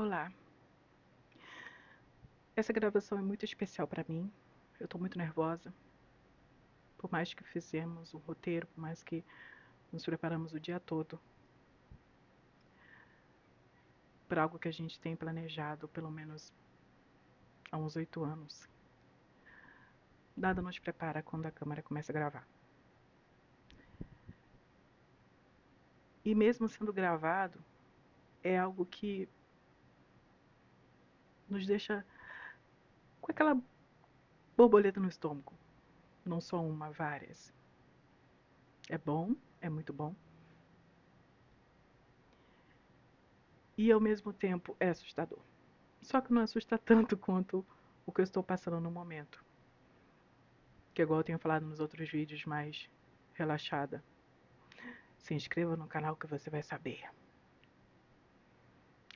Olá, essa gravação é muito especial para mim. Eu estou muito nervosa. Por mais que fizemos um roteiro, por mais que nos preparamos o dia todo para algo que a gente tem planejado pelo menos há uns 8 anos. Nada nos prepara quando a câmera começa a gravar. E mesmo sendo gravado, é algo que nos deixa com aquela borboleta no estômago. Não só uma, várias. É bom, é muito bom. E ao mesmo tempo é assustador. Só que não assusta tanto quanto o que eu estou passando no momento. Que igual eu tenho falado nos outros vídeos, mais relaxada. Se inscreva no canal que você vai saber.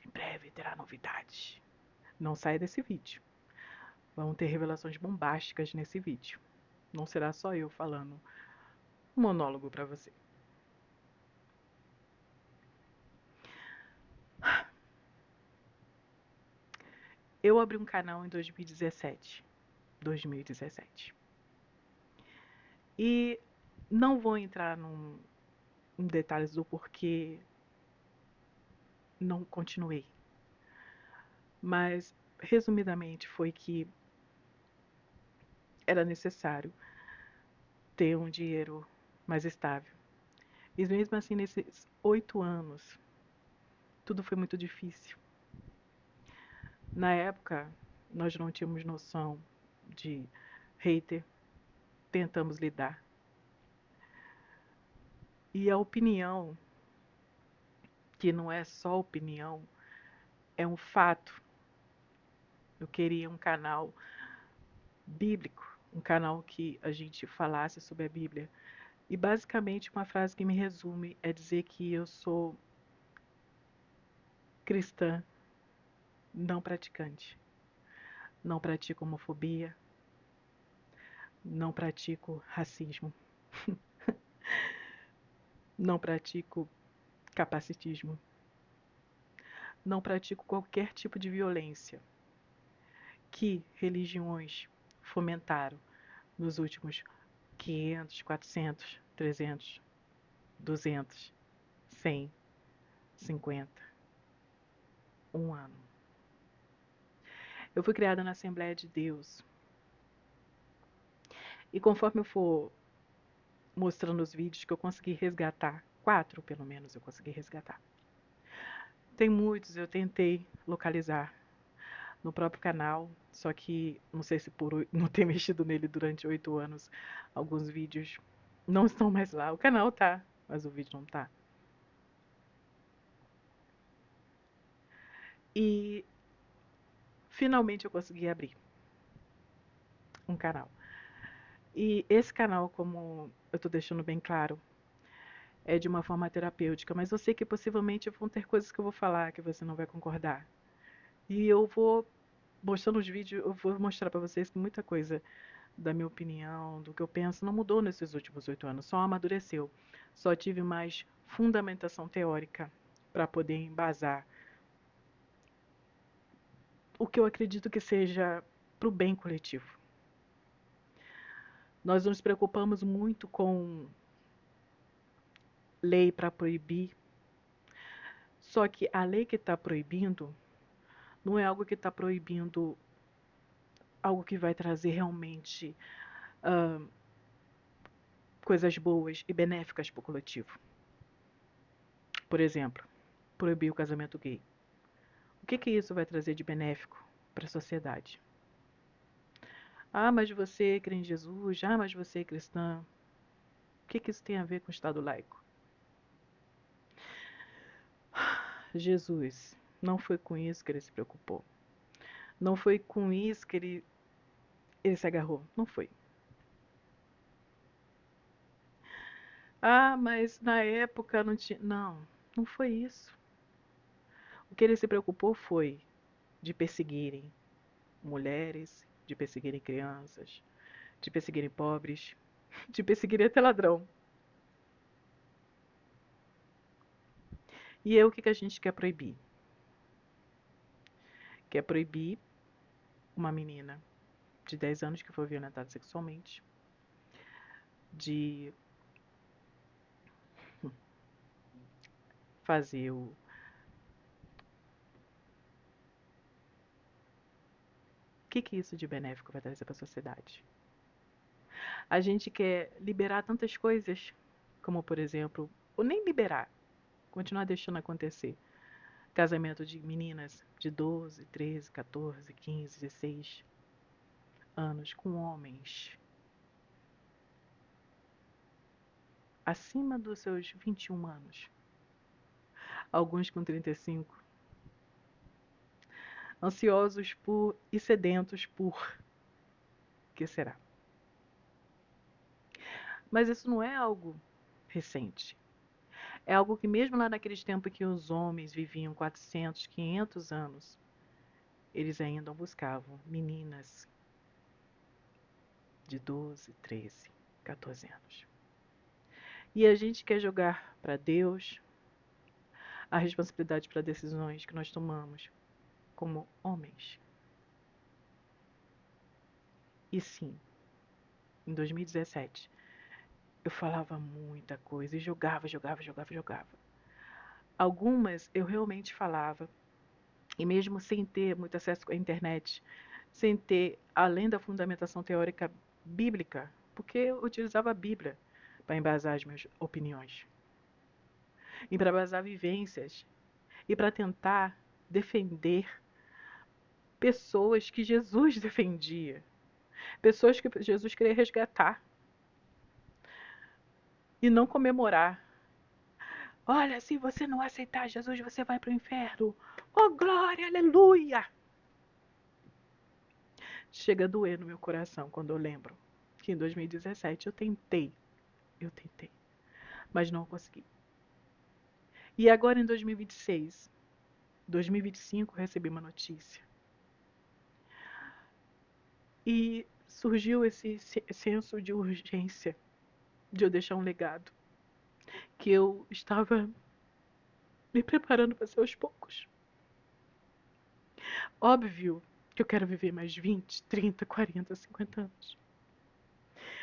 Em breve terá novidades. Não saia desse vídeo. Vão ter revelações bombásticas nesse vídeo. Não será só eu falando um monólogo pra você. Eu abri um canal em 2017. 2017. E não vou entrar em detalhes do porquê não continuei. Mas, resumidamente, foi que era necessário ter um dinheiro mais estável. E mesmo assim, nesses 8 anos, tudo foi muito difícil. Na época, nós não tínhamos noção de hater, tentamos lidar. E a opinião, que não é só opinião, é um fato. Eu queria um canal bíblico, um canal que a gente falasse sobre a Bíblia. E basicamente uma frase que me resume é dizer que eu sou cristã não praticante. Não pratico homofobia, não pratico racismo, não pratico capacitismo, não pratico qualquer tipo de violência que religiões fomentaram nos últimos 500, 400, 300, 200, 100, 50, um ano. Eu fui criada na Assembleia de Deus. E conforme eu for mostrando os vídeos que eu consegui resgatar, 4 pelo menos eu consegui resgatar. Tem muitos, eu tentei localizar no próprio canal, só que não sei se por não ter mexido nele durante 8 anos, alguns vídeos não estão mais lá. O canal tá, mas o vídeo não tá. E finalmente eu consegui abrir um canal. E esse canal, como eu tô deixando bem claro, é de uma forma terapêutica, mas eu sei que possivelmente vão ter coisas que eu vou falar que você não vai concordar. E eu vou mostrando os vídeos, eu vou mostrar pra vocês que muita coisa da minha opinião, do que eu penso, não mudou nesses últimos 8 anos, só amadureceu. Só tive mais fundamentação teórica para poder embasar o que eu acredito que seja para o bem coletivo. Nós nos preocupamos muito com lei para proibir, só que a lei que está proibindo não é algo que está proibindo algo que vai trazer realmente coisas boas e benéficas para o coletivo. Por exemplo, proibir o casamento gay. O que isso vai trazer de benéfico para a sociedade? Ah, mas você crê em Jesus? Ah, mas você é cristã? O que isso tem a ver com o Estado laico? Jesus, não foi com isso que ele se preocupou. Não foi com isso que ele se agarrou. Não foi. Ah, mas na época não tinha. Não, não foi isso. O que ele se preocupou foi de perseguirem mulheres, de perseguirem crianças, de perseguirem pobres, de perseguirem até ladrão. E é o que a gente quer proibir? que é proibir uma menina de 10 anos que foi violentada sexualmente de fazer o que isso de benéfico vai trazer para a sociedade. A gente quer liberar tantas coisas, como por exemplo, ou nem liberar, continuar deixando acontecer. Casamento de meninas de 12, 13, 14, 15, 16 anos com homens acima dos seus 21 anos. Alguns com 35. Ansiosos por e sedentos por que será? Mas isso não é algo recente. É algo que mesmo lá naqueles tempos que os homens viviam 400, 500 anos, eles ainda buscavam meninas de 12, 13, 14 anos. E a gente quer jogar para Deus a responsabilidade para decisões que nós tomamos como homens. E sim, em 2017, eu falava muita coisa e jogava. Algumas eu realmente falava, e mesmo sem ter muito acesso à internet, sem ter, além da fundamentação teórica bíblica, porque eu utilizava a Bíblia para embasar as minhas opiniões, e para embasar vivências, e para tentar defender pessoas que Jesus defendia, pessoas que Jesus queria resgatar, e não comemorar. Olha, se você não aceitar Jesus, você vai para o inferno. Oh, glória, aleluia! Chega a doer no meu coração quando eu lembro que em 2017 eu tentei, mas não consegui. E agora em 2026, 2025, recebi uma notícia. E surgiu esse senso de urgência de eu deixar um legado que eu estava me preparando para ser aos poucos. Óbvio que eu quero viver mais 20, 30, 40, 50 anos.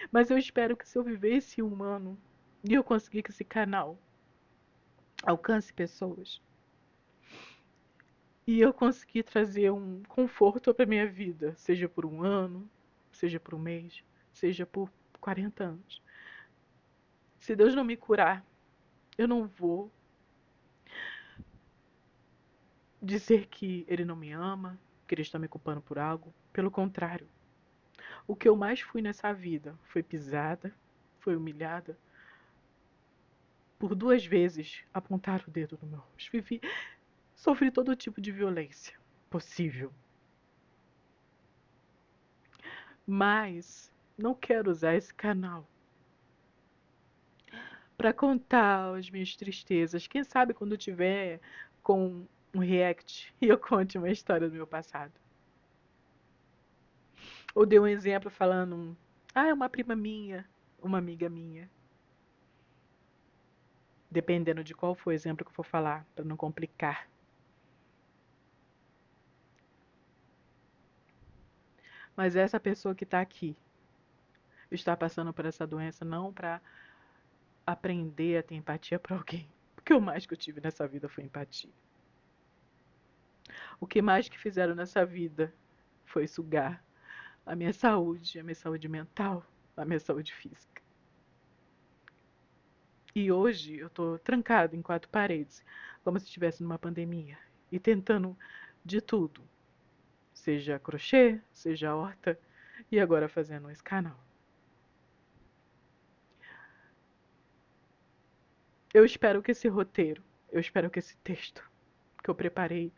Mas eu espero que se eu viver esse um ano e eu conseguir que esse canal alcance pessoas e eu conseguir trazer um conforto para minha vida, seja por um ano, seja por um mês, seja por 40 anos. Se Deus não me curar, eu não vou dizer que Ele não me ama, que Ele está me culpando por algo. Pelo contrário, o que eu mais fui nessa vida foi pisada, foi humilhada. Por 2 vezes apontaram o dedo no meu rosto. Sofri todo tipo de violência possível. Mas não quero usar esse canal para contar as minhas tristezas. Quem sabe quando eu tiver com um react e eu conte uma história do meu passado. Ou dei um exemplo falando, é uma prima minha, uma amiga minha. Dependendo de qual for o exemplo que eu for falar, para não complicar. Mas essa pessoa que está aqui está passando por essa doença não para aprender a ter empatia para alguém. Porque o mais que eu tive nessa vida foi empatia. O que mais que fizeram nessa vida foi sugar a minha saúde mental, a minha saúde física. E hoje eu tô trancada em 4 paredes, como se estivesse numa pandemia, e tentando de tudo, seja crochê, seja horta, e agora fazendo esse canal. Eu espero que esse roteiro, eu espero que esse texto que eu preparei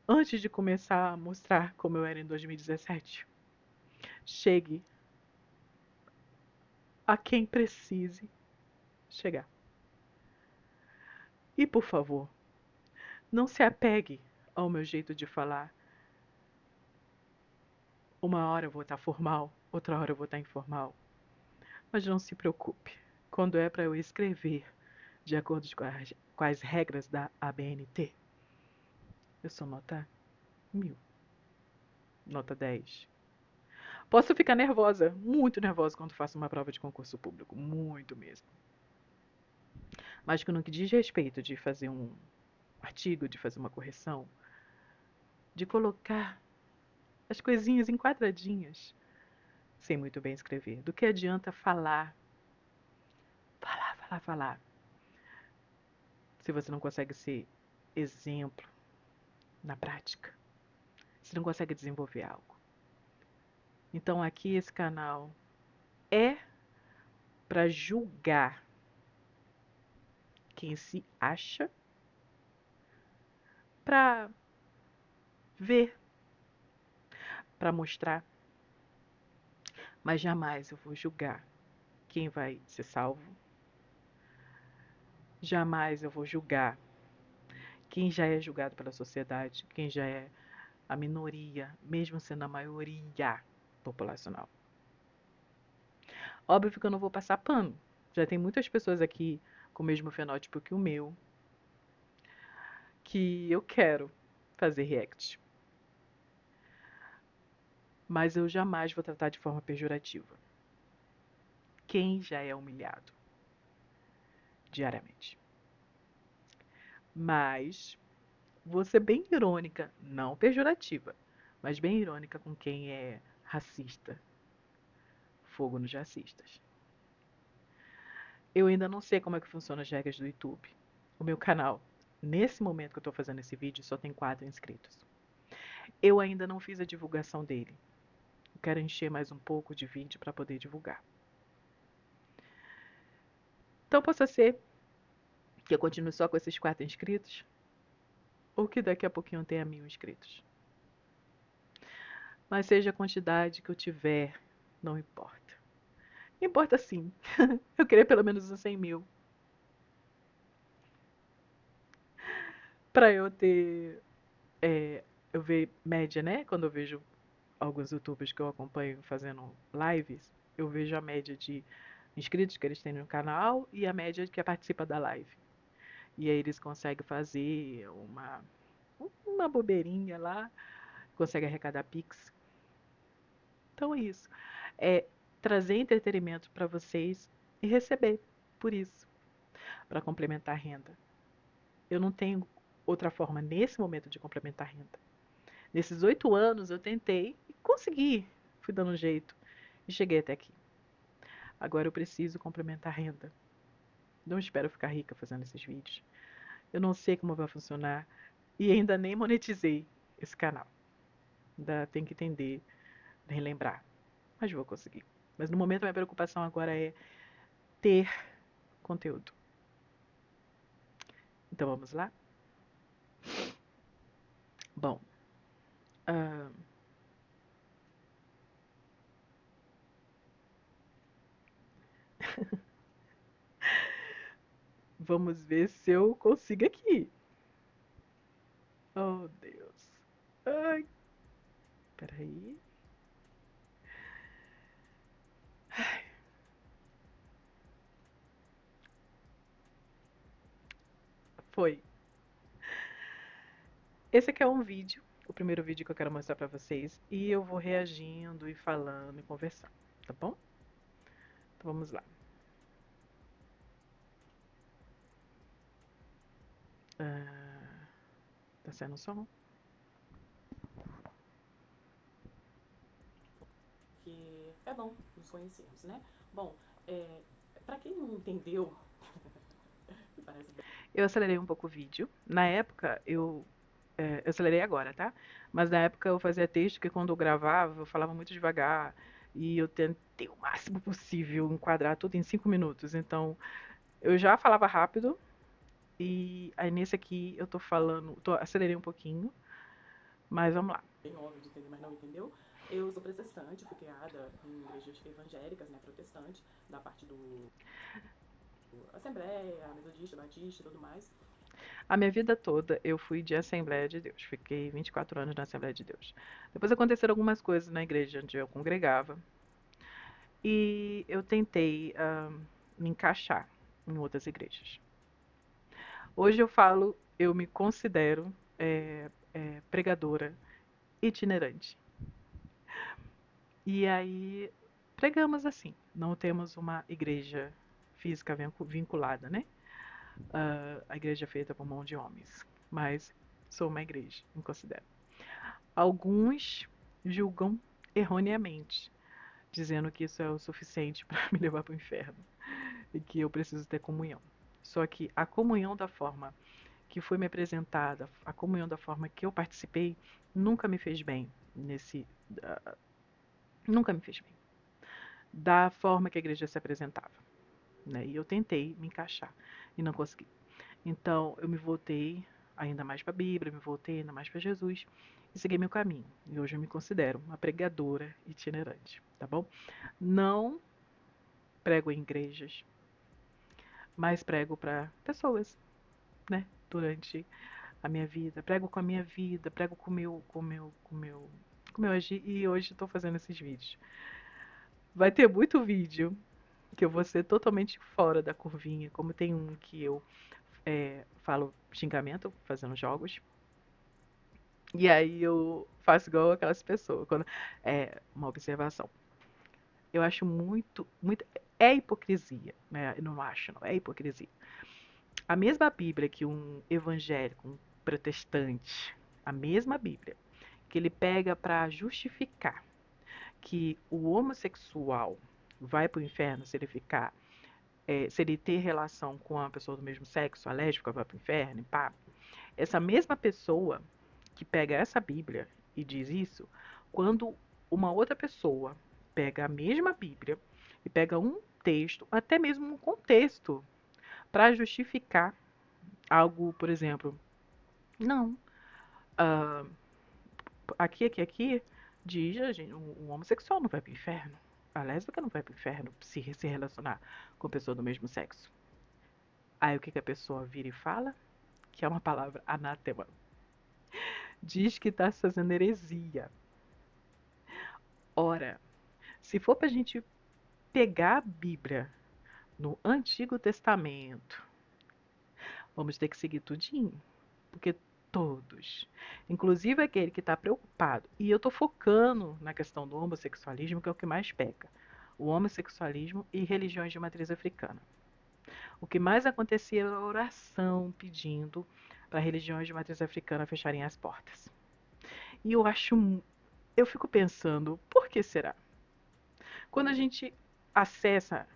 antes de começar a mostrar como eu era em 2017, chegue a quem precise chegar. E por favor, não se apegue ao meu jeito de falar. Uma hora eu vou estar formal, outra hora eu vou estar informal. Mas não se preocupe, quando é para eu escrever de acordo com as regras da ABNT, eu sou nota 1000. Nota 10. Posso ficar nervosa, muito nervosa quando faço uma prova de concurso público, muito mesmo. Mas que no que diz respeito de fazer um artigo, de fazer uma correção, de colocar as coisinhas em quadradinhas, sei muito bem escrever. Do que adianta falar, falar, falar, falar, se você não consegue ser exemplo na prática, se não consegue desenvolver algo. Então aqui esse canal é para julgar quem se acha, para ver, para mostrar, mas jamais eu vou julgar quem vai ser salvo. Jamais eu vou julgar quem já é julgado pela sociedade, quem já é a minoria, mesmo sendo a maioria populacional. Óbvio que eu não vou passar pano. Já tem muitas pessoas aqui com o mesmo fenótipo que o meu, que eu quero fazer react. Mas eu jamais vou tratar de forma pejorativa quem já é humilhado diariamente. Mas vou ser bem irônica, não pejorativa, mas bem irônica com quem é racista. Fogo nos racistas. Eu ainda não sei como é que funcionam as regras do YouTube. O meu canal, nesse momento que eu estou fazendo esse vídeo, só tem 4 inscritos. Eu ainda não fiz a divulgação dele. Eu quero encher mais um pouco de vídeo para poder divulgar. Então possa ser que eu continue só com esses 4 inscritos, ou que daqui a pouquinho eu tenha 1000 inscritos. Mas seja a quantidade que eu tiver, não importa. Importa sim. Eu queria pelo menos uns 100 mil. Para eu ter, eu ver média, né? Quando eu vejo alguns youtubers que eu acompanho fazendo lives, eu vejo a média de inscritos que eles têm no canal e a média que participa da live. E aí eles conseguem fazer uma bobeirinha lá, conseguem arrecadar Pix. Então é isso. É trazer entretenimento para vocês e receber por isso, para complementar a renda. Eu não tenho outra forma nesse momento de complementar a renda. Nesses 8 anos eu tentei e consegui, fui dando um jeito e cheguei até aqui. Agora eu preciso complementar a renda. Não espero ficar rica fazendo esses vídeos. Eu não sei como vai funcionar e ainda nem monetizei esse canal. Ainda tenho que entender, relembrar, mas vou conseguir. Mas no momento a minha preocupação agora é ter conteúdo. Então vamos lá? Bom, ah, vamos ver se eu consigo aqui. Oh, Deus. Ai, peraí. Foi. Esse aqui é um vídeo, o primeiro vídeo que eu quero mostrar pra vocês, e eu vou reagindo e falando e conversando, tá bom? Então vamos lá. Tá saindo o som? Que é bom nos conhecermos, né? Bom, para quem não entendeu, parece bem. Eu acelerei um pouco o vídeo. Na época, eu acelerei agora, tá? Mas na época eu fazia texto que quando eu gravava, eu falava muito devagar. E eu tentei o máximo possível enquadrar tudo em 5 minutos. Então, eu já falava rápido. E aí nesse aqui eu tô falando, acelerei um pouquinho. Mas vamos lá. Bem óbvio de entender, mas não entendeu. Eu sou protestante, fui criada em igrejas evangélicas, né, protestante, da parte do Assembleia, Metodista, Batista e tudo mais. A minha vida toda eu fui de Assembleia de Deus. Fiquei 24 anos na Assembleia de Deus. Depois aconteceram algumas coisas na igreja onde eu congregava. E eu tentei me encaixar em outras igrejas. Hoje eu falo, eu me considero pregadora itinerante. E aí pregamos assim. Não temos uma igreja física vinculada, né? A igreja é feita por mão de homens. Mas sou uma igreja, me considero. Alguns julgam erroneamente, dizendo que isso é o suficiente para me levar para o inferno e que eu preciso ter comunhão. Só que a comunhão da forma que foi me apresentada, a comunhão da forma que eu participei, nunca me fez bem nunca me fez bem. Da forma que a igreja se apresentava, né? E eu tentei me encaixar e não consegui. Então eu me voltei ainda mais para a Bíblia, me voltei ainda mais para Jesus e segui meu caminho. E hoje eu me considero uma pregadora itinerante, tá bom? Não prego em igrejas, mas prego para pessoas, né? Durante a minha vida, prego com a minha vida, prego com meu agir e hoje estou fazendo esses vídeos. Vai ter muito vídeo que eu vou ser totalmente fora da curvinha, como tem um que eu falo xingamento fazendo jogos. E aí eu faço igual aquelas pessoas. Uma observação. Eu acho muito. É hipocrisia, né? Eu não acho, não. É hipocrisia. A mesma Bíblia que um evangélico, um protestante, a mesma Bíblia, que ele pega para justificar que o homossexual vai para o inferno se ele ficar, se ele ter relação com uma pessoa do mesmo sexo, a lésbica vai para o inferno, pá. Essa mesma pessoa que pega essa Bíblia e diz isso, quando uma outra pessoa pega a mesma Bíblia e pega um texto, até mesmo um contexto, para justificar algo, por exemplo, não, ah, aqui, diz, gente, um homossexual não vai para o inferno. A lésbica não vai para o inferno se relacionar com pessoa do mesmo sexo. Aí o que a pessoa vira e fala? Que é uma palavra anátema. Diz que está fazendo heresia. Ora, se for para a gente pegar a Bíblia no Antigo Testamento, vamos ter que seguir tudinho. Porque todos, inclusive aquele que está preocupado, e eu estou focando na questão do homossexualismo, que é o que mais peca. O homossexualismo e religiões de matriz africana. O que mais acontecia era oração pedindo para religiões de matriz africana fecharem as portas. E eu fico pensando, por que será? Quando a gente acessa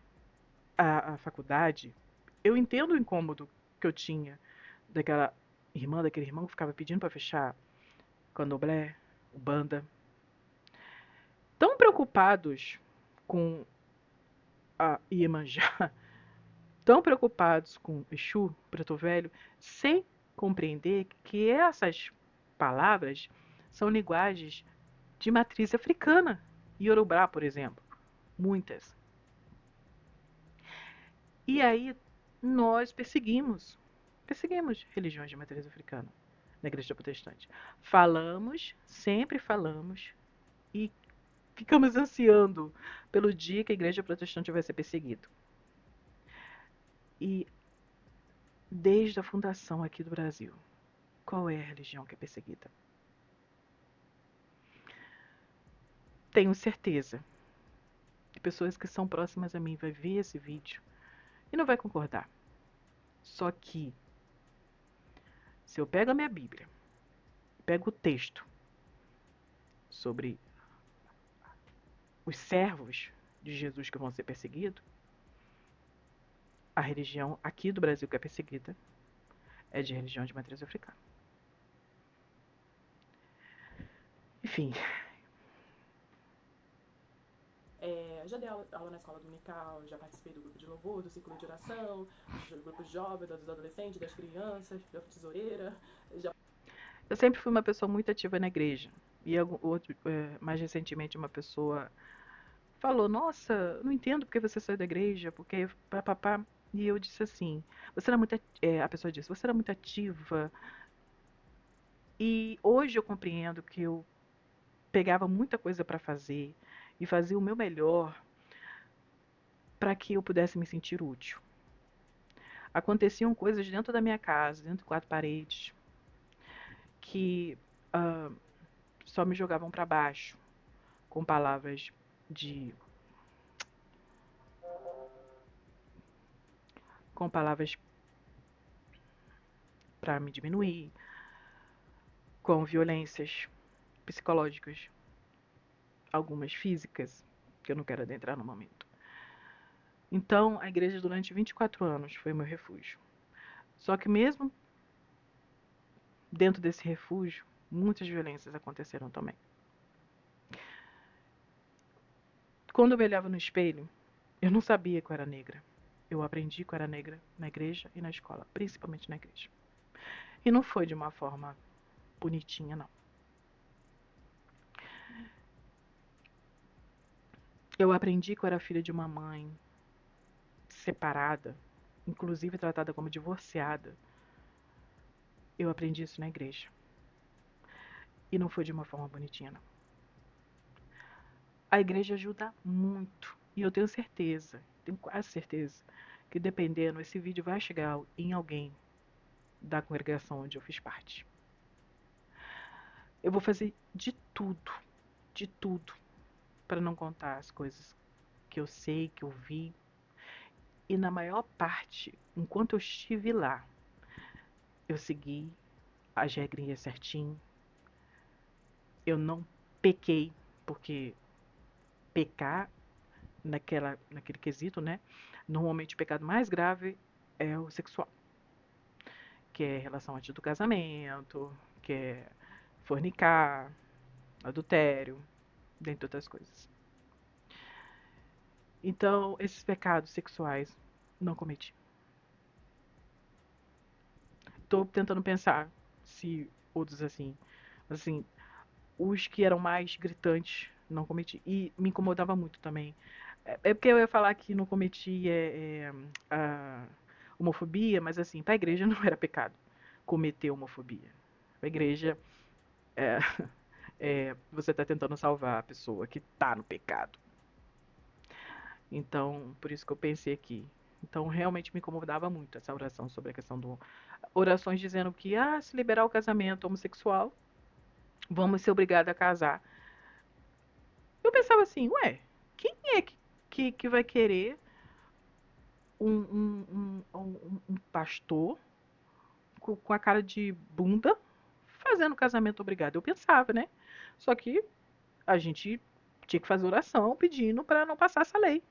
a faculdade, eu entendo o incômodo que eu tinha daquele irmão que ficava pedindo para fechar candomblé, ubanda, tão preocupados com a Iemanjá, tão preocupados com Exu, Preto Velho, sem compreender que essas palavras são linguagens de matriz africana. Yorubá, por exemplo, muitas. E aí nós perseguimos religiões de matriz africana na igreja protestante. Sempre falamos e ficamos ansiando pelo dia que a igreja protestante vai ser perseguida. E desde a fundação aqui do Brasil, qual é a religião que é perseguida? Tenho certeza que pessoas que são próximas a mim vai ver esse vídeo e não vai concordar. Só que se eu pego a minha Bíblia, pego o texto sobre os servos de Jesus que vão ser perseguidos, a religião aqui do Brasil que é perseguida é de religião de matriz africana. Enfim. Já dei aula na escola dominical, já participei do grupo de louvor, do círculo de oração, do grupo jovem, dos adolescentes, das crianças, da tesoureira. Eu sempre fui uma pessoa muito ativa na igreja. E mais recentemente uma pessoa falou, nossa, não entendo porque você saiu da igreja, porque papapá. E eu disse assim, a pessoa disse, você era muito ativa. E hoje eu compreendo que eu pegava muita coisa para fazer e fazia o meu melhor para que eu pudesse me sentir útil. Aconteciam coisas dentro da minha casa, dentro de quatro paredes, que só me jogavam para baixo com palavras de com palavras para me diminuir, com violências psicológicas, algumas físicas, que eu não quero adentrar no momento. Então, a igreja durante 24 anos foi meu refúgio. Só que mesmo dentro desse refúgio, muitas violências aconteceram também. Quando eu me olhava no espelho, eu não sabia que eu era negra. Eu aprendi que eu era negra na igreja e na escola, principalmente na igreja. E não foi de uma forma bonitinha, não. Eu aprendi que eu era filha de uma mãe separada, inclusive tratada como divorciada. Eu aprendi isso na igreja. E não foi de uma forma bonitinha, não. A igreja ajuda muito. E eu tenho certeza, tenho quase certeza, que dependendo, esse vídeo vai chegar em alguém da congregação onde eu fiz parte. Eu vou fazer de tudo, para não contar as coisas que eu sei, que eu vi. E na maior parte, enquanto eu estive lá, eu segui as regrinhas certinho. Eu não pequei, porque pecar naquele quesito, né? Normalmente o pecado mais grave é o sexual, que é relação antes do casamento, que é fornicar, adultério, dentre outras coisas. Então, esses pecados sexuais não cometi. Estou tentando pensar se outros assim, os que eram mais gritantes não cometi. E me incomodava muito também. É porque eu ia falar que não cometi a homofobia, mas assim, para a igreja não era pecado cometer homofobia. Para a igreja, é, você está tentando salvar a pessoa que está no pecado. Então, por isso que eu pensei aqui. Então, realmente me incomodava muito essa oração sobre a questão do. Orações dizendo que, se liberar o casamento homossexual, vamos ser obrigados a casar. Eu pensava assim, ué, quem é que vai querer um pastor com a cara de bunda fazendo casamento obrigado? Eu pensava, né? Só que a gente tinha que fazer oração pedindo para não passar essa lei.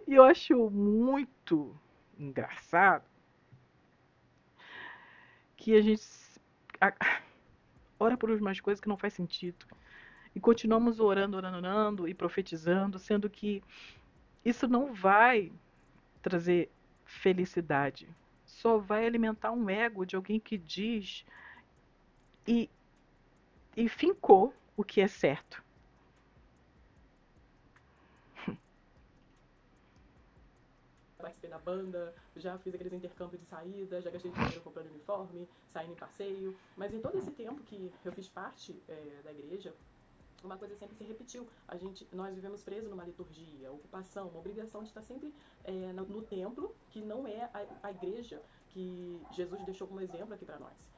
E eu acho muito engraçado que a gente ora por umas coisas que não faz sentido. E continuamos orando, orando, orando e profetizando, sendo que isso não vai trazer felicidade. Só vai alimentar um ego de alguém que diz e, e fincou o que é certo. Participei da banda, já fiz aqueles intercâmbios de saída, já gastei dinheiro comprando uniforme, saindo em passeio. Mas em todo esse tempo que eu fiz parte da igreja, uma coisa sempre se repetiu. Nós vivemos presos numa liturgia, ocupação, uma obrigação de estar sempre no templo, que não é a igreja que Jesus deixou como exemplo aqui para nós.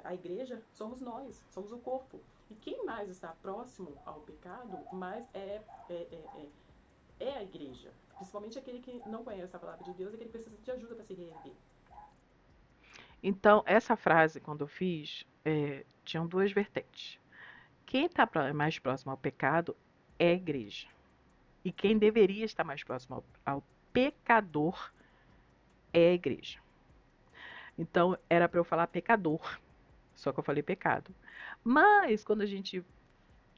A igreja somos nós, somos o corpo. E quem mais está próximo ao pecado, mais é a igreja. Principalmente aquele que não conhece a palavra de Deus e que ele precisa de ajuda para se reerguer. Então, essa frase, quando eu fiz, tinham duas vertentes. Quem está mais próximo ao pecado é a igreja. E quem deveria estar mais próximo ao pecador é a igreja. Então, era para eu falar pecador, só que eu falei pecado. Mas, quando a gente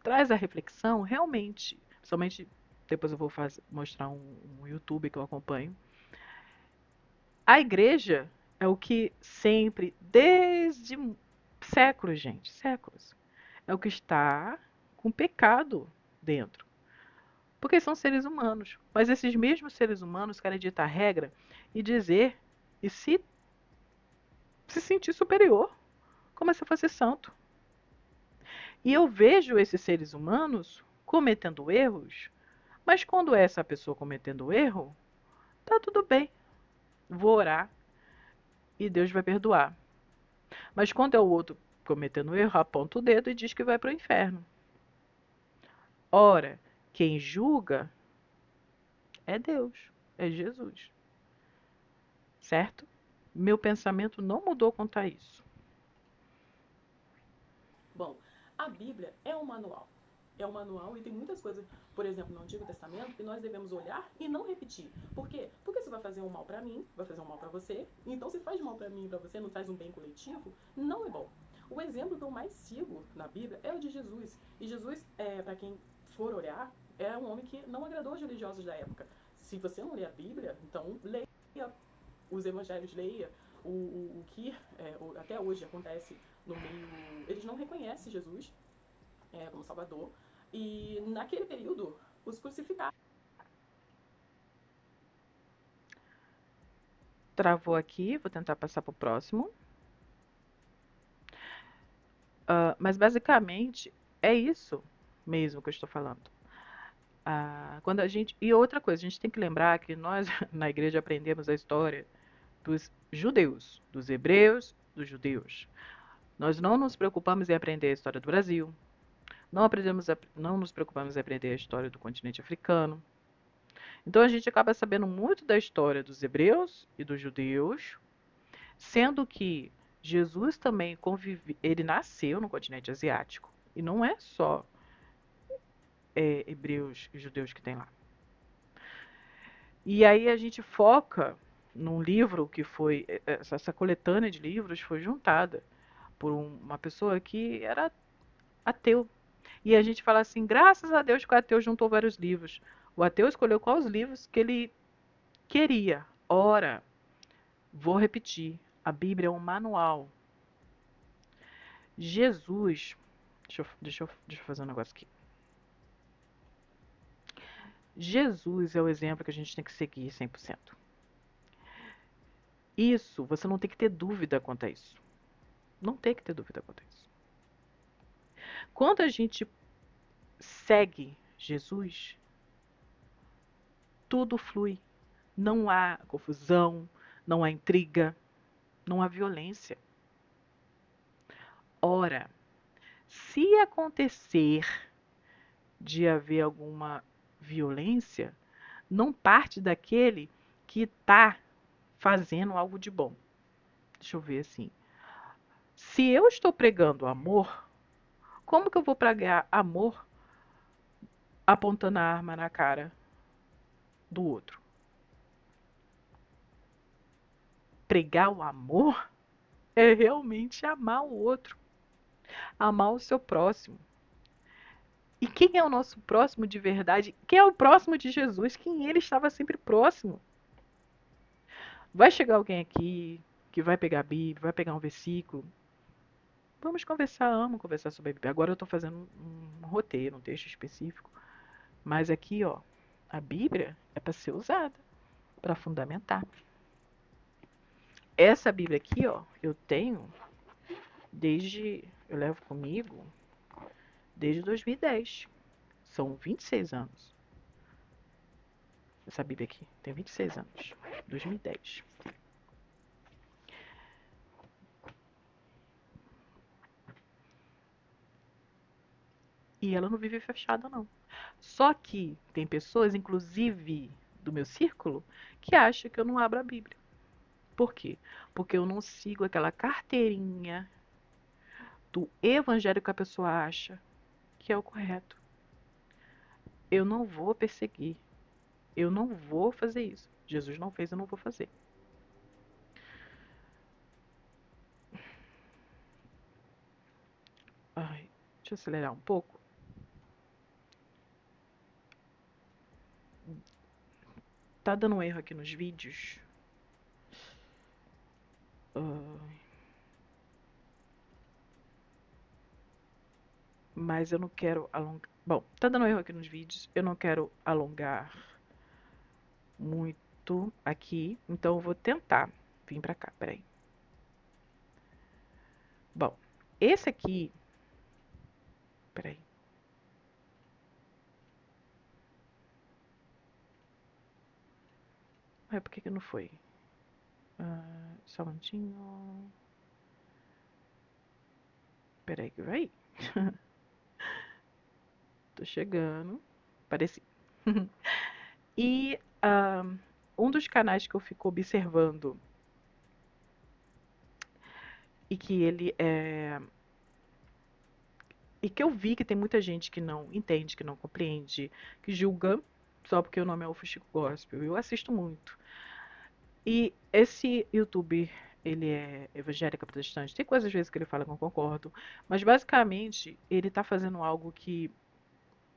traz a reflexão, realmente, somente depois eu vou mostrar um YouTube que eu acompanho. A igreja é o que sempre, desde séculos, gente, séculos, é o que está com pecado dentro. Porque são seres humanos. Mas esses mesmos seres humanos querem ditar regra e dizer e se sentir superior, como se fosse santo. E eu vejo esses seres humanos cometendo erros, mas quando é essa pessoa cometendo erro, tá tudo bem. Vou orar e Deus vai perdoar. Mas quando é o outro cometendo erro, aponta o dedo e diz que vai para o inferno. Ora, quem julga é Deus, é Jesus, certo? Meu pensamento não mudou quanto a isso. Bom, a Bíblia é um manual. É um manual e tem muitas coisas, por exemplo, no Antigo Testamento, que nós devemos olhar e não repetir. Por quê? Porque isso vai fazer um mal para mim, vai fazer um mal para você. Então, se faz mal para mim e para você, não traz um bem coletivo, não é bom. O exemplo que eu mais sigo na Bíblia é o de Jesus. E Jesus, para quem for olhar, é um homem que não agradou os religiosos da época. Se você não lê a Bíblia, então leia os evangelhos, leia o que até hoje acontece no meio. Eles não reconhecem Jesus como Salvador. E naquele período, os crucificaram. Travou aqui, vou tentar passar para o próximo. Mas basicamente é isso mesmo que eu estou falando. Quando a gente e outra coisa, a gente tem que lembrar que nós na igreja aprendemos a história dos judeus, dos hebreus, dos judeus. Nós não nos preocupamos em aprender a história do Brasil, não nos preocupamos em aprender a história do continente africano. Então a gente acaba sabendo muito da história dos hebreus e dos judeus, sendo que Jesus também ele nasceu no continente asiático. E não é só hebreus e judeus que tem lá. E aí a gente foca num livro que foi. Essa coletânea de livros foi juntada por uma pessoa que era ateu. E a gente fala assim, graças a Deus que o ateu juntou vários livros. O ateu escolheu quais os livros que ele queria. Ora, vou repetir, a Bíblia é um manual. Jesus, deixa eu fazer um negócio aqui. Jesus é o exemplo que a gente tem que seguir 100%. Isso, você não tem que ter dúvida quanto a isso. Não tem que ter dúvida quanto a isso. Quando a gente segue Jesus, tudo flui. Não há confusão, não há intriga, não há violência. Ora, se acontecer de haver alguma violência, não parte daquele que está fazendo algo de bom. Deixa eu ver assim. Se eu estou pregando amor, como que eu vou pregar amor apontando a arma na cara do outro? Pregar o amor é realmente amar o outro, amar o seu próximo. E quem é o nosso próximo de verdade? Quem é o próximo de Jesus? Quem ele estava sempre próximo? Vai chegar alguém aqui que vai pegar a Bíblia, vai pegar um versículo. Vamos conversar, amo conversar sobre a Bíblia. Agora eu estou fazendo um roteiro, um texto específico. Mas aqui, ó, a Bíblia é para ser usada, para fundamentar. Essa Bíblia aqui, ó, eu tenho eu levo comigo desde 2010. São 26 anos. Essa Bíblia aqui tem 26 anos. 2010. E ela não vive fechada, não. Só que tem pessoas, inclusive do meu círculo, que acham que eu não abro a Bíblia. Por quê? Porque eu não sigo aquela carteirinha do evangelho que a pessoa acha que é o correto. Eu não vou perseguir. Eu não vou fazer isso. Jesus não fez, eu não vou fazer. Ai, deixa eu acelerar um pouco. Tá dando um erro aqui nos vídeos. Mas eu não quero alongar. Bom, tá dando erro aqui nos vídeos. Eu não quero alongar muito aqui. Então eu vou tentar vir pra cá. Peraí. Bom, esse aqui. Peraí. Por que não foi? Só um minutinho. Peraí que vai. Tô chegando. Pareci. E um dos canais que eu fico observando e que ele é. E que eu vi que tem muita gente que não entende, que não compreende, que julga só porque o nome é o Fuxico Gospel. Eu assisto muito. E esse YouTube, ele é evangélico protestante. Tem coisas às vezes que ele fala que eu não concordo. Mas basicamente, ele tá fazendo algo que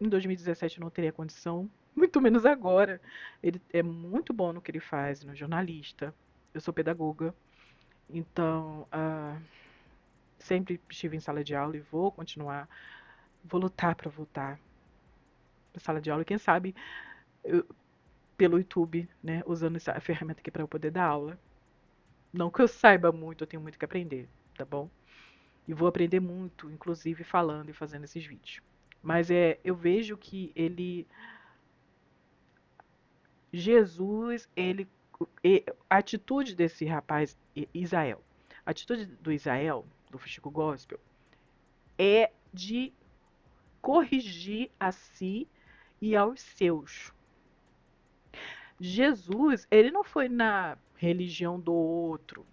em 2017 eu não teria condição. Muito menos agora. Ele é muito bom no que ele faz, no jornalista. Eu sou pedagoga. Então, sempre estive em sala de aula e vou continuar. Vou lutar para voltar para sala de aula. E quem sabe, eu, pelo YouTube, né? Usando essa ferramenta aqui para eu poder dar aula. Não que eu saiba muito, eu tenho muito que aprender, tá bom? E vou aprender muito, inclusive falando e fazendo esses vídeos. Mas eu vejo que Jesus, a atitude desse rapaz, Israel, a atitude do Israel, do Chico Gospel, é de corrigir a si e aos seus. Jesus, ele não foi na religião do outro,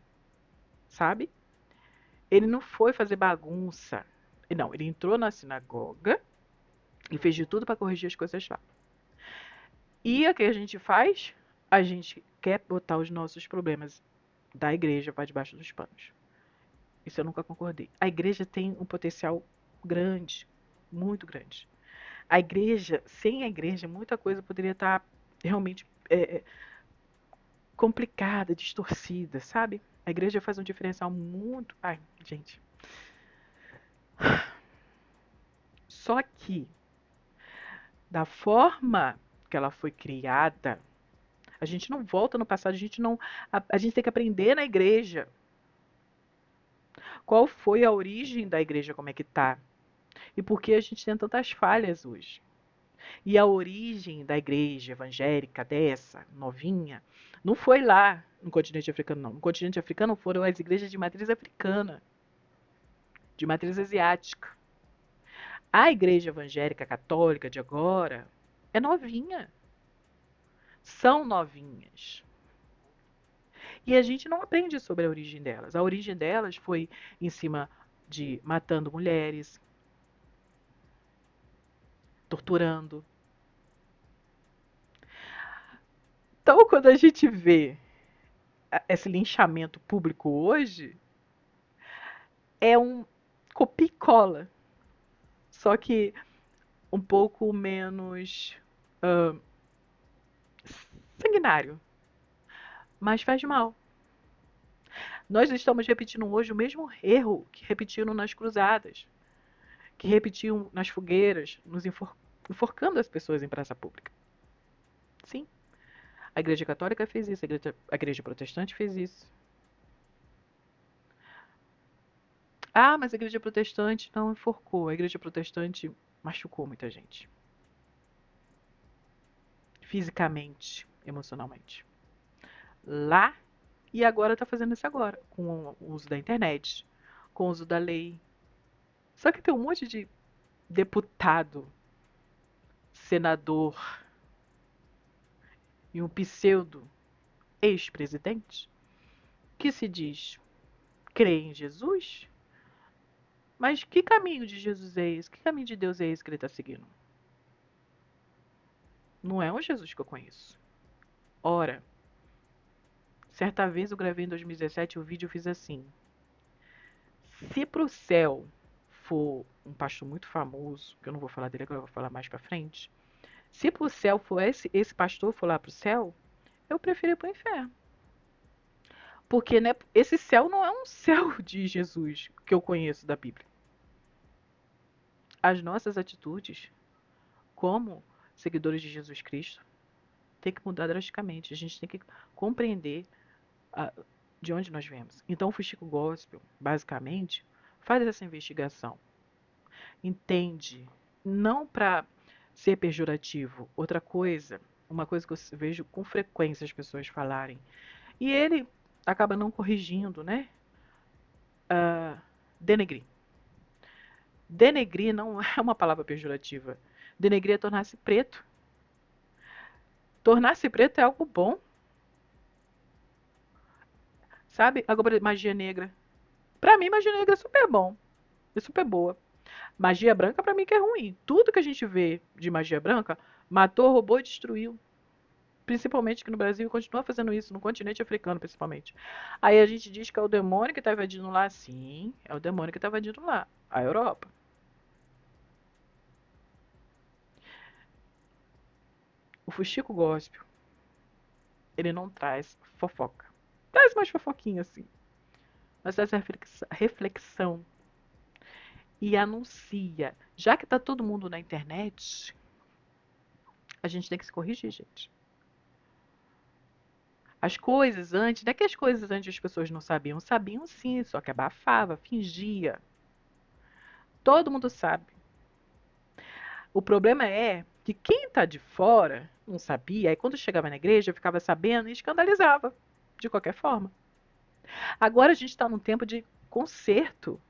sabe? Ele não foi fazer bagunça. Não, ele entrou na sinagoga e fez de tudo para corrigir as coisas lá. E o que a gente faz? A gente quer botar os nossos problemas da igreja para debaixo dos panos. Isso eu nunca concordei. A igreja tem um potencial grande, muito grande. A igreja, sem a igreja, muita coisa poderia estar realmente complicada, distorcida, sabe? A igreja faz um diferencial muito. Ai, gente. Só que, da forma que ela foi criada, a gente não volta no passado, a gente não. A gente tem que aprender na igreja. Qual foi a origem da igreja, como é que tá? E por que a gente tem tantas falhas hoje? E a origem da igreja evangélica dessa, novinha, não foi lá no continente africano, não. No continente africano foram as igrejas de matriz africana, de matriz asiática. A igreja evangélica católica de agora é novinha. São novinhas. E a gente não aprende sobre a origem delas. A origem delas foi em cima de matando mulheres, torturando. Então, quando a gente vê esse linchamento público hoje, é um copia e cola, só que um pouco menos uh, sanguinário, mas faz mal. Nós estamos repetindo hoje o mesmo erro que repetiram nas cruzadas, que repetiam nas fogueiras, enforcando as pessoas em praça pública. Sim, a Igreja Católica fez isso, a Igreja Protestante fez isso. Ah, mas a Igreja Protestante não enforcou, a Igreja Protestante machucou muita gente. Fisicamente, emocionalmente. Lá e agora está fazendo isso agora, com o uso da internet, com o uso da lei. Só que tem um monte de deputado, senador e um pseudo ex-presidente que se diz crer em Jesus, mas que caminho de Jesus é esse? Que caminho de Deus é esse que ele está seguindo? Não é o Jesus que eu conheço. Ora, certa vez eu gravei em 2017 o vídeo, eu fiz assim: se pro céu for um pastor muito famoso, que eu não vou falar dele agora, eu vou falar mais pra frente. Se pro céu for esse pastor for lá pro céu, eu prefiro ir pro inferno. Porque né, esse céu não é um céu de Jesus que eu conheço da Bíblia. As nossas atitudes, como seguidores de Jesus Cristo, tem que mudar drasticamente. A gente tem que compreender de onde nós viemos. Então, o Fuxico Gospel, basicamente, faz essa investigação. Entende? Não para ser pejorativo. Outra coisa, uma coisa que eu vejo com frequência as pessoas falarem, e ele acaba não corrigindo, né? Denegrir. Denegrir não é uma palavra pejorativa. Denegrir é tornar-se preto. Tornar-se preto é algo bom, sabe? Agora, magia negra. Pra mim, magia negra é super bom. É super boa. Magia branca, pra mim, que é ruim. Tudo que a gente vê de magia branca, matou, roubou e destruiu. Principalmente aqui no Brasil, e continua fazendo isso, no continente africano, principalmente. Aí a gente diz que é o demônio que tá invadindo lá. Sim, é o demônio que tá invadindo lá. A Europa. O fuxico gospel, ele não traz fofoca. Traz mais fofoquinha, assim. Mas traz reflexão e anuncia. Já que tá todo mundo na internet, a gente tem que se corrigir, gente. As coisas antes, não é que as coisas antes as pessoas não sabiam, sabiam sim, só que abafava, fingia. Todo mundo sabe. O problema é que quem tá de fora não sabia, aí quando chegava na igreja ficava sabendo e escandalizava, de qualquer forma. Agora a gente está num tempo de conserto.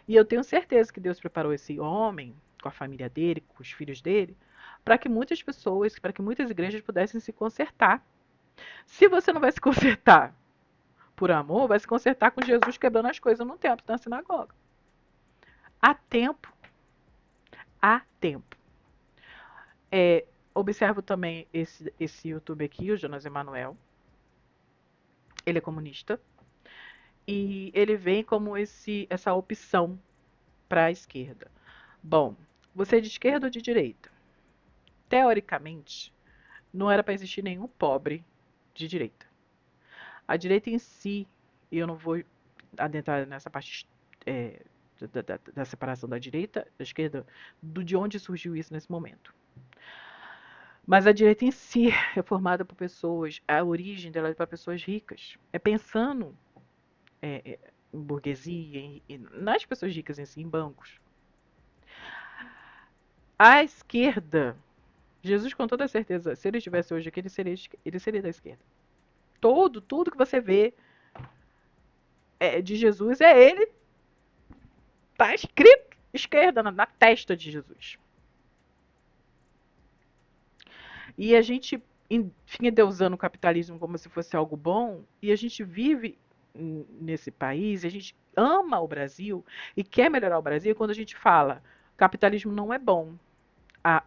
E eu tenho certeza que Deus preparou esse homem, com a família dele, com os filhos dele, para que muitas pessoas, para que muitas igrejas pudessem se consertar. Se você não vai se consertar por amor, vai se consertar com Jesus quebrando as coisas no templo, na sinagoga. Há tempo, há tempo. Observo também esse YouTube aqui, o Jonas Emanuel. Ele é comunista. E ele vem como essa opção para a esquerda. Bom, você é de esquerda ou de direita? Teoricamente, não era para existir nenhum pobre de direita. A direita em si, e eu não vou adentrar nessa parte da separação da direita, da esquerda, de onde surgiu isso nesse momento. Mas a direita em si é formada por pessoas, a origem dela é para pessoas ricas. É pensando em burguesia, nas pessoas ricas em si, em bancos. A esquerda, Jesus com toda certeza, se ele estivesse hoje aqui, ele seria da esquerda. Tudo que você vê de Jesus é ele, tá escrito esquerda na testa de Jesus. E a gente fica endeusando o capitalismo como se fosse algo bom, e a gente vive nesse país, e a gente ama o Brasil e quer melhorar o Brasil quando a gente fala capitalismo não é bom. A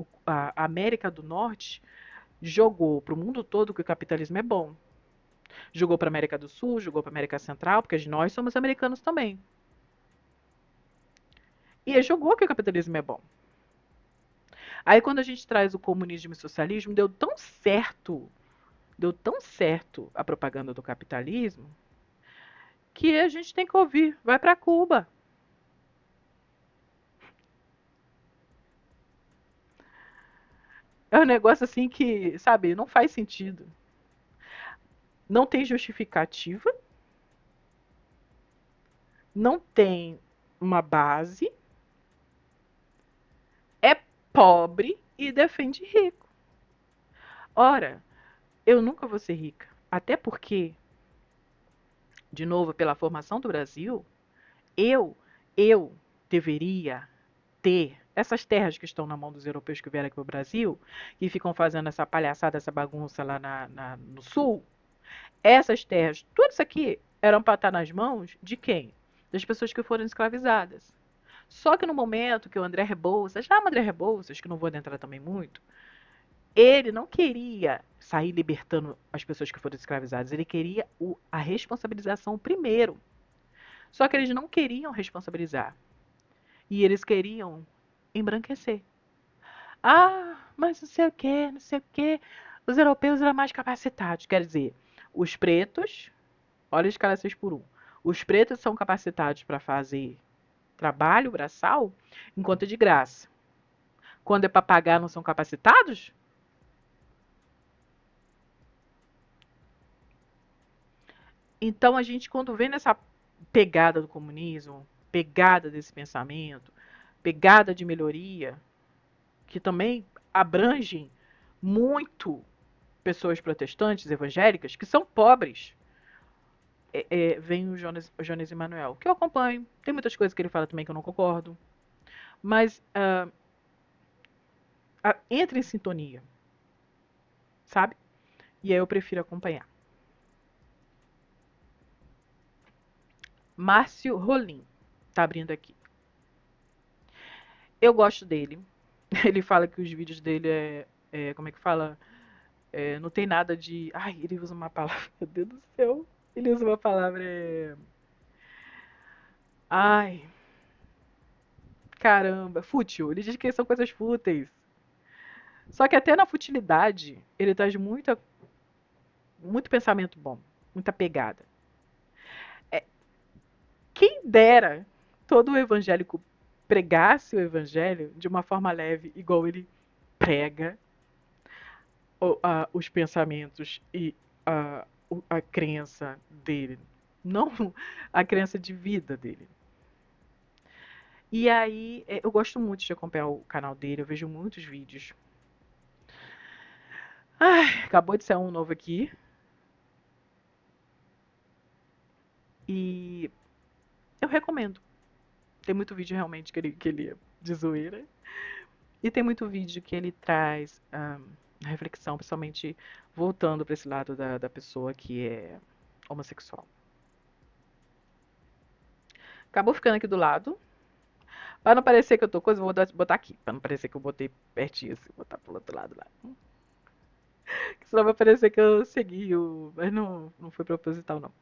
América do Norte jogou para o mundo todo que o capitalismo é bom. Jogou para a América do Sul, jogou para a América Central, porque nós somos americanos também. E jogou que o capitalismo é bom. Aí quando a gente traz o comunismo e o socialismo, deu tão certo a propaganda do capitalismo, que a gente tem que ouvir, vai para Cuba. É um negócio assim que, sabe, não faz sentido. Não tem justificativa, não tem uma base, é pobre e defende rico. Ora, eu nunca vou ser rica, até porque, de novo, pela formação do Brasil, eu, eu deveria ter essas terras que estão na mão dos europeus que vieram aqui para o Brasil, que ficam fazendo essa palhaçada, essa bagunça lá no sul, essas terras, tudo isso aqui eram para estar nas mãos de quem? Das pessoas que foram escravizadas. Só que no momento que o André Rebouças, o André Rebouças, que não vou adentrar também muito, ele não queria sair libertando as pessoas que foram escravizadas, ele queria a responsabilização primeiro. Só que eles não queriam responsabilizar. E eles queriam embranquecer. Ah, mas não sei o que, não sei o que. Os europeus eram mais capacitados. Quer dizer, os pretos, olha a escala 6 por 1. Os pretos são capacitados para fazer trabalho braçal enquanto é de graça. Quando é para pagar, não são capacitados? Então a gente, quando vê nessa pegada do comunismo, pegada desse pensamento, pegada de melhoria, que também abrangem muito pessoas protestantes, evangélicas, que são pobres, vem o Jonas Emanuel, que eu acompanho. Tem muitas coisas que ele fala também que eu não concordo. Mas entra em sintonia, sabe? E aí eu prefiro acompanhar. Márcio Rolim, tá abrindo aqui. Eu gosto dele. Ele fala que os vídeos dele como é que fala? Não tem nada de. Ai, ele usa uma palavra. Meu Deus do céu. Ele usa uma palavra. Ai, caramba. Fútil. Ele diz que são coisas fúteis. Só que até na futilidade, ele traz muito pensamento bom. Muita pegada. É, quem dera todo evangélico pregasse o evangelho de uma forma leve, igual ele prega os pensamentos e a crença dele. Não a crença de vida dele. E aí, eu gosto muito de acompanhar o canal dele, eu vejo muitos vídeos. Ai, acabou de sair um novo aqui. E eu recomendo. Tem muito vídeo realmente que ele é de zoeira. E tem muito vídeo que ele traz reflexão, principalmente voltando para esse lado da pessoa que é homossexual. Acabou ficando aqui do lado. Pra não parecer que eu tô coisa, eu vou botar aqui. Pra não parecer que eu botei pertinho assim, botar pro outro lado lá. Senão vai parecer que eu segui o. Mas não foi proposital, não.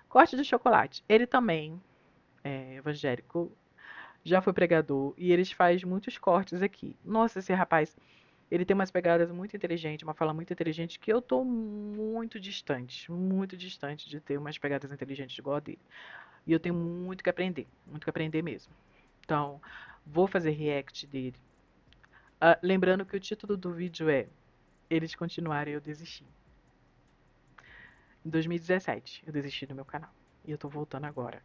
Corte de chocolate. Ele também é evangélico, já foi pregador e eles faz muitos cortes aqui. Nossa, esse rapaz, ele tem umas pegadas muito inteligentes, uma fala muito inteligente que eu tô muito distante de ter umas pegadas inteligentes igual a dele. E eu tenho muito que aprender mesmo. Então, vou fazer react dele. Lembrando que o título do vídeo é Eles Continuarem Eu Desisti. Em 2017, eu desisti do meu canal. E eu tô voltando agora.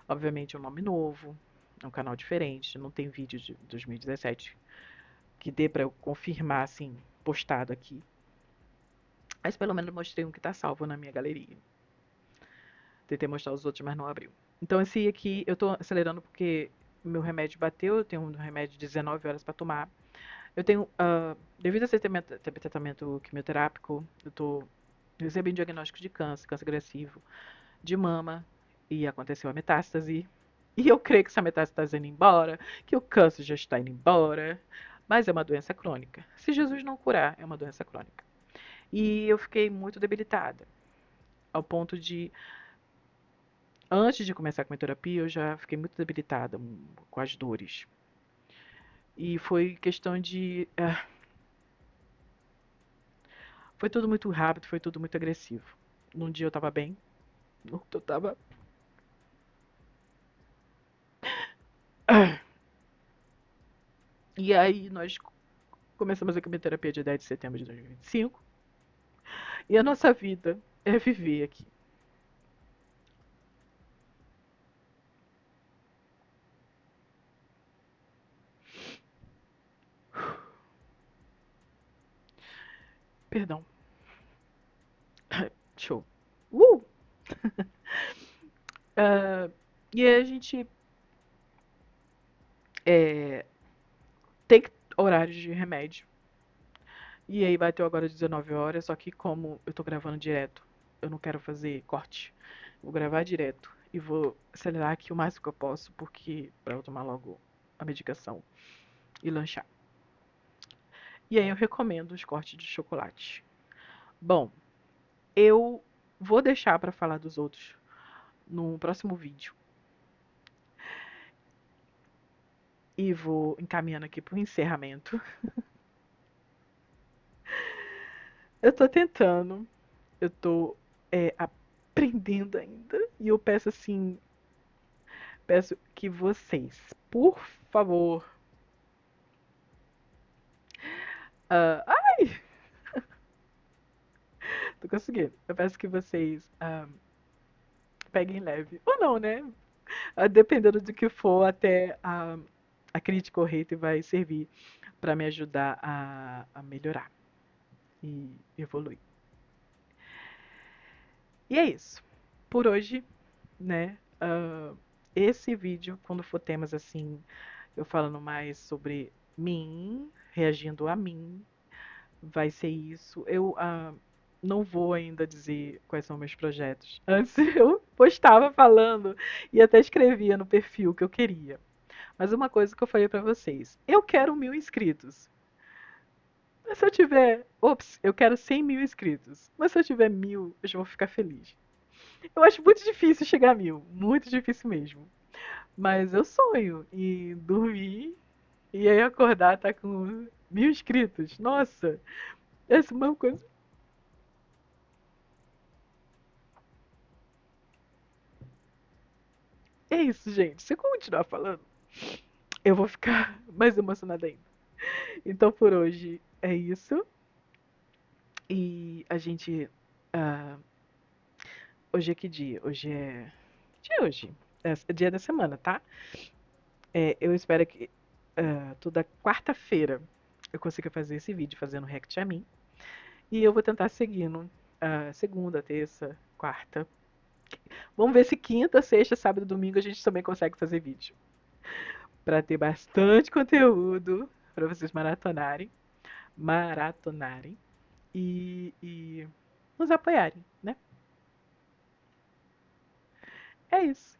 Obviamente é um nome novo, é um canal diferente, não tem vídeo de 2017 que dê pra eu confirmar, assim, postado aqui. Mas pelo menos mostrei um que tá salvo na minha galeria. Tentei mostrar os outros, mas não abriu. Então esse aqui eu tô acelerando porque meu remédio bateu, eu tenho um remédio de 19 horas pra tomar. Eu tenho, devido a esse tratamento quimioterápico, eu tô recebendo diagnóstico de câncer agressivo, de mama, e aconteceu a metástase. E eu creio que essa metástase está indo embora, que o câncer já está indo embora, mas é uma doença crônica. Se Jesus não curar, é uma doença crônica. E eu fiquei muito debilitada, ao ponto de, antes de começar a quimioterapia, eu já fiquei muito debilitada com as dores. E foi questão de. Foi tudo muito rápido, foi tudo muito agressivo. Num dia eu tava bem, no outro eu tava. E aí nós começamos a quimioterapia dia 10 de setembro de 2025. E a nossa vida é viver aqui. Perdão. Show. Uh! Ah, e aí a gente é, tem horários de remédio. E aí bateu agora 19 horas, só que como eu tô gravando direto, eu não quero fazer corte. Vou gravar direto e vou acelerar aqui o máximo que eu posso, porque para eu tomar logo a medicação e lanchar. E aí eu recomendo os cortes de chocolate. Bom, eu vou deixar para falar dos outros no próximo vídeo. E vou encaminhando aqui pro encerramento. Eu tô tentando, eu tô aprendendo ainda. E eu peço assim, peço que vocês, por favor. Ai, tô conseguindo. Eu peço que vocês peguem leve. Ou não, né? Dependendo do que for, até a crítica ou hate vai servir pra me ajudar a melhorar e evoluir. E é isso. Por hoje, né? Esse vídeo, quando for temas assim eu falando mais sobre mim, reagindo a mim. Vai ser isso. Eu não vou ainda dizer quais são meus projetos. Antes eu postava falando e até escrevia no perfil que eu queria. Mas uma coisa que eu falei pra vocês: eu quero 1.000 inscritos. Mas se eu tiver. Ops, eu quero 100.000 inscritos. Mas se eu tiver 1.000, eu já vou ficar feliz. Eu acho muito difícil chegar a 1.000. Muito difícil mesmo. Mas eu sonho em dormir e aí acordar tá com 1.000 inscritos. Nossa, essa é uma coisa. É isso, gente. Se eu continuar falando, eu vou ficar mais emocionada ainda. Então por hoje é isso. E a gente. ah, Hoje é que dia? Hoje é. Que dia é hoje? É dia da semana, tá? Eu espero que toda quarta-feira eu consiga fazer esse vídeo fazendo react a mim. E eu vou tentar seguindo segunda, terça, quarta. Vamos ver se quinta, sexta, sábado e domingo a gente também consegue fazer vídeo. Pra ter bastante conteúdo pra vocês maratonarem e nos apoiarem, né? É isso.